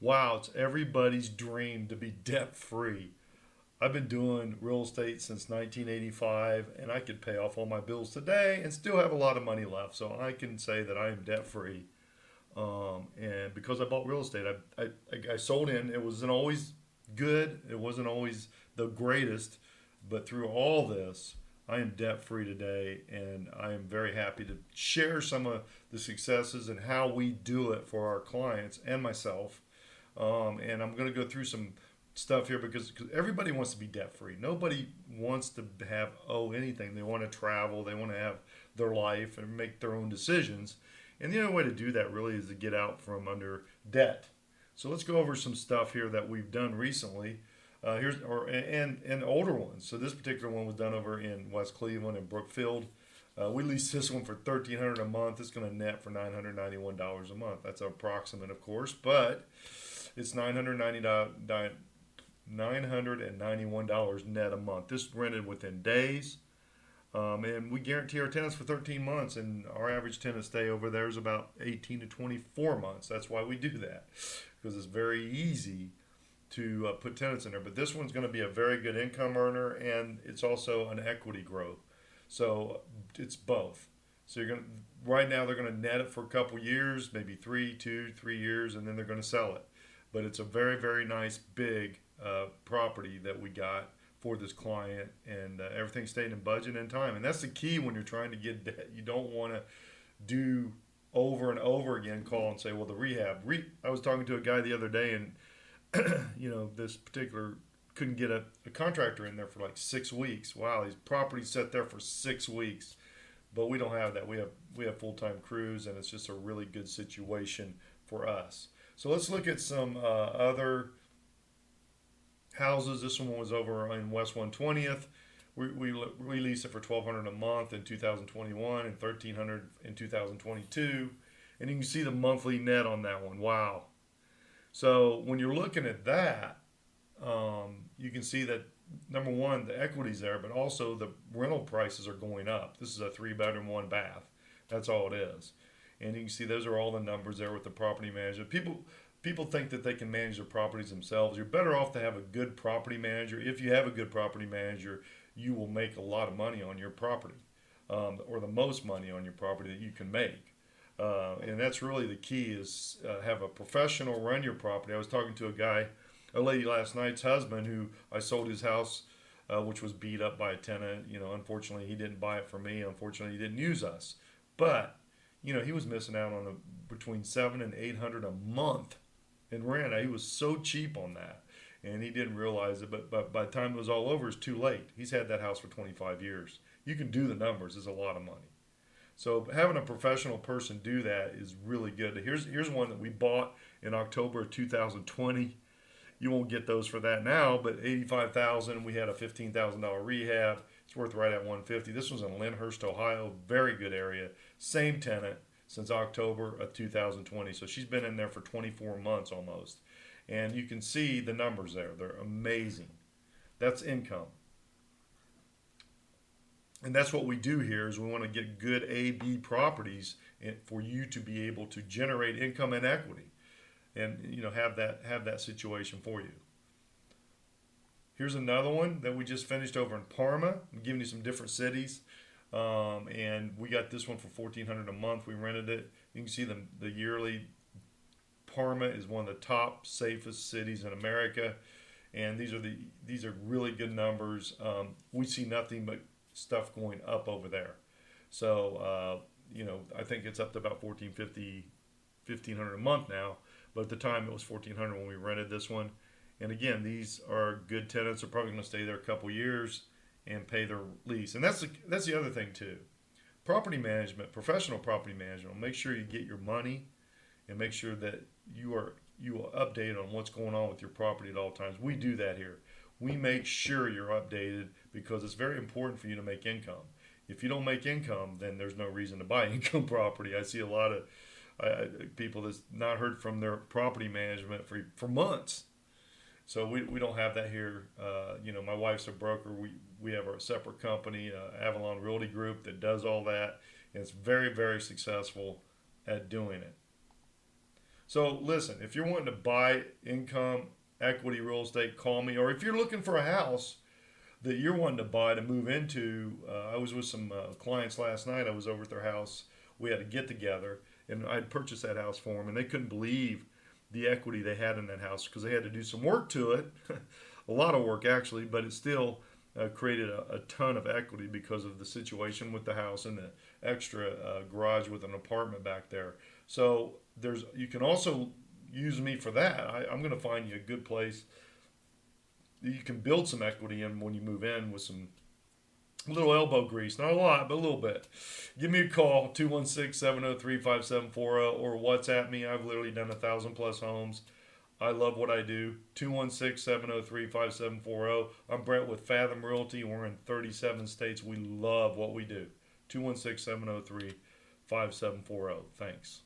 Wow, it's everybody's dream to be debt free. I've been doing real estate since 1985, and I could pay off all my bills today and still have a lot of money left. So I can say that I am debt free. And because I bought real estate, I sold in. It wasn't always good, it wasn't always the greatest, but through all this, I am debt free today, and I am very happy to share some of the successes and how we do it for our clients and myself. And I'm going to go through some stuff here because everybody wants to be debt free. Nobody wants to have owe anything. They want to travel. They want to have their life and make their own decisions. And the only way to do that really is to get out from under debt. So let's go over some stuff here that we've done recently. And older ones. So this particular one was done over in West Cleveland and Brookfield. We leased this one for $1,300 a month. It's going to net for $991 a month. That's approximate, of course, but it's $991 net a month. This rented within days. And we guarantee our tenants for 13 months, and our average tenant stay over there is about 18 to 24 months. That's why we do that, because it's very easy to put tenants in there. But this one's going to be a very good income earner, and it's also an equity growth. So it's both. So you're going to right now they're going to net it for a couple years, maybe 3 years, and then they're going to sell it. But it's a very nice big property that we got for this client, and everything stayed in budget and time. And that's the key when you're trying to get debt. You don't want to do over and over again call and say, well, the rehab. I was talking to a guy the other day, and this particular couldn't get a contractor in there for like 6 weeks. Wow, these properties sat there for 6 weeks, but we don't have that. We have full time crews, and it's just a really good situation for us. So let's look at some other houses. This one was over in West 120th. We leased it for $1,200 a month in 2021 and $1,300 in 2022, and you can see the monthly net on that one. Wow. So when you're looking at that, you can see that number one, the equity's there, but also the rental prices are going up. This is a 3 bedroom, 1 bath. That's all it is. And you can see those are all the numbers there with the property manager. People think that they can manage their properties themselves. You're better off to have a good property manager. If you have a good property manager, you will make a lot of money on your property, or the most money on your property that you can make. And that's really the key is have a professional run your property. I was talking to a lady last night's husband who I sold his house, which was beat up by a tenant. Unfortunately, he didn't buy it from me. Unfortunately, he didn't use us. But he was missing out on between 700 and 800 a month in rent. He was so cheap on that, and he didn't realize it. But by the time it was all over, it's too late. He's had that house for 25 years. You can do the numbers. It's a lot of money. So having a professional person do that is really good. Here's one that we bought in October of 2020. You won't get those for that now, but 85,000. We had a $15,000 rehab. It's worth right at 150. This was in Lyndhurst, Ohio. Very good area. Same tenant since October of 2020. So she's been in there for 24 months almost. And you can see the numbers there. They're amazing. That's income. And that's what we do here is we want to get good A, B properties for you to be able to generate income and equity, and have that situation for you. Here's another one that we just finished over in Parma. I'm giving you some different cities, and we got this one for $1,400 a month. We rented it. You can see the yearly. Parma is one of the top safest cities in America, and these are really good numbers. We see nothing but stuff going up over there. So I think it's up to about 1450, 1500 a month now. But at the time it was 1400 when we rented this one. And again, these are good tenants. They're probably going to stay there a couple years and pay their lease. And that's the other thing too. Property management, professional property management, will make sure you get your money and make sure that you are updated on what's going on with your property at all times. We do that here. We make sure you're updated because it's very important for you to make income. If you don't make income, then there's no reason to buy income property. I see a lot of people that's not heard from their property management for months. So we don't have that here. My wife's a broker. We have our separate company, Avalon Realty Group, that does all that, and it's very successful at doing it. So listen, if you're wanting to buy income equity real estate, call me. Or if you're looking for a house that you're wanting to buy to move into, I was with some clients last night. I was over at their house. We had a get together, and I had purchased that house for them, and they couldn't believe the equity they had in that house because they had to do some work to it, a lot of work actually, but it still created a ton of equity because of the situation with the house and the extra garage with an apartment back there. So you can also use me for that. I'm going to find you a good place you can build some equity in when you move in with some little elbow grease, not a lot, but a little bit. Give me a call, 216-703-5740, or WhatsApp me. I've literally done 1,000+ homes. I love what I do. 216-703-5740. I'm Brett with Fathom Realty. We're in 37 states. We love what we do. 216-703-5740. Thanks.